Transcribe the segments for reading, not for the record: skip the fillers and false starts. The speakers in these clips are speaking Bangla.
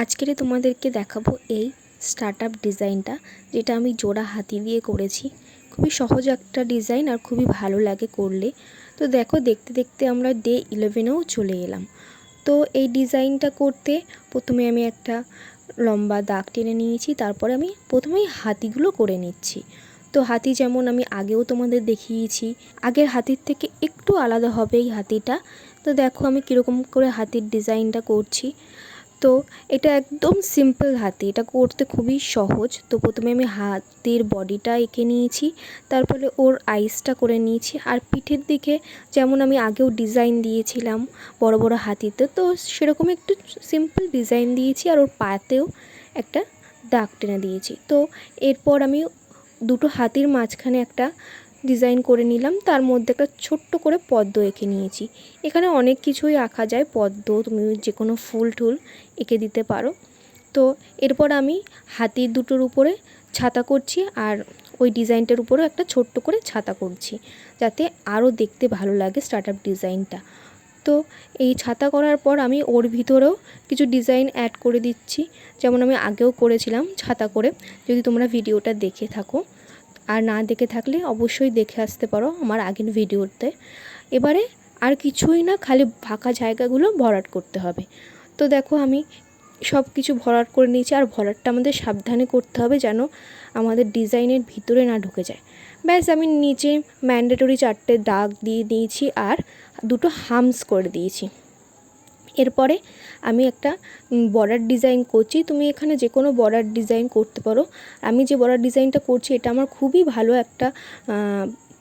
আজকে তোমাদেরকে দেখাবো এই স্টার্টআপ ডিজাইনটা, যেটা আমি জোড়া হাতি দিয়ে করেছি। খুবই সহজ একটা ডিজাইন আর খুবই ভালো লাগে করলে। তো দেখো, দেখতে দেখতে আমরা ডে 11এও চলে এলাম। তো এই ডিজাইনটা করতে প্রথমে আমি একটা লম্বা দাগ টেনে নিয়েছি, তারপরে আমি প্রথমেই হাতিগুলো করে নিচ্ছি। তো হাতি যেমন আমি আগেও তোমাদের দেখিয়েছি, আগের হাতির থেকে একটু আলাদা হবে এই হাতিটা। তো দেখো আমি কীরকম করে হাতির ডিজাইনটা করছি। তো এটা একদম সিম্পল হাতি, এটা করতে খুবই সহজ। তো প্রথমে আমি হাতির বডিটা এঁকে নিয়েছি, তারপরে ওর আইসটা করে নিয়েছি। আর পিঠের দিকে যেমন আমি আগেও ডিজাইন দিয়েছিলাম বড় বড় হাতিতে, তো সেরকম একটু সিম্পল ডিজাইন দিয়েছি। আর ওর পাতেও একটা দাগ টেনে দিয়েছি। তো এরপর আমি দুটো হাতির মাঝখানে একটা ডিজাইন করে নিলাম, তার মধ্যে একটা ছোট্ট করে পদ্ম এঁকে নিয়েছি। এখানে অনেক কিছুই আঁকা যায়, পদ্ম, তুমি যে কোনো ফুল টুল এঁকে দিতে পারো। তো এরপর আমি হাতির দুটোর উপরে ছাতা করছি, আর ওই ডিজাইনটার উপরেও একটা ছোট্ট করে ছাতা করছি, যাতে আরও দেখতে ভালো লাগে স্টার্টআপ ডিজাইনটা। তো এই ছাতা করার পর আমি ওর ভিতরেও কিছু ডিজাইন অ্যাড করে দিচ্ছি, যেমন আমি আগেও করেছিলাম ছাতা করে। যদি তোমরা ভিডিওটা দেখে থাকো, আর না দেখে থাকলে অবশ্যই দেখে আসতে পারো আমার আগের ভিডিওতে। এবারে আর কিছুই না, খালি ফাঁকা জায়গাগুলো ভরাট করতে হবে। তো দেখো আমি সব কিছু ভরাট করে নিয়েছি, আর ভরাটটা আমাদের সাবধানে করতে হবে যেন আমাদের ডিজাইনের ভিতরে না ঢুকে যায়। ব্যাস, আমি নিচে ম্যান্ডেটরি 4টে দাগ দিয়ে দিয়েছি আর দুটো হামস করে দিয়েছি। এরপরে আমি একটা বর্ডার ডিজাইন করছি। তুমি এখানে যে কোনো বর্ডার ডিজাইন করতে পারো। আমি যে বর্ডার ডিজাইনটা করছি এটা আমার খুবই ভালো একটা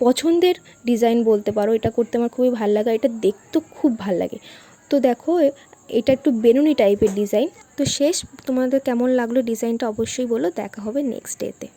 পছন্দের ডিজাইন বলতে পারো। এটা করতে আমার খুবই ভালো লাগে, এটা দেখতেও খুব ভাল লাগে। তো দেখো, এটা একটু বেনুনি টাইপের ডিজাইন। তো শেষ, তোমাদের কেমন লাগলো ডিজাইনটা অবশ্যই বলো। দেখা হবে নেক্সট ডেতে।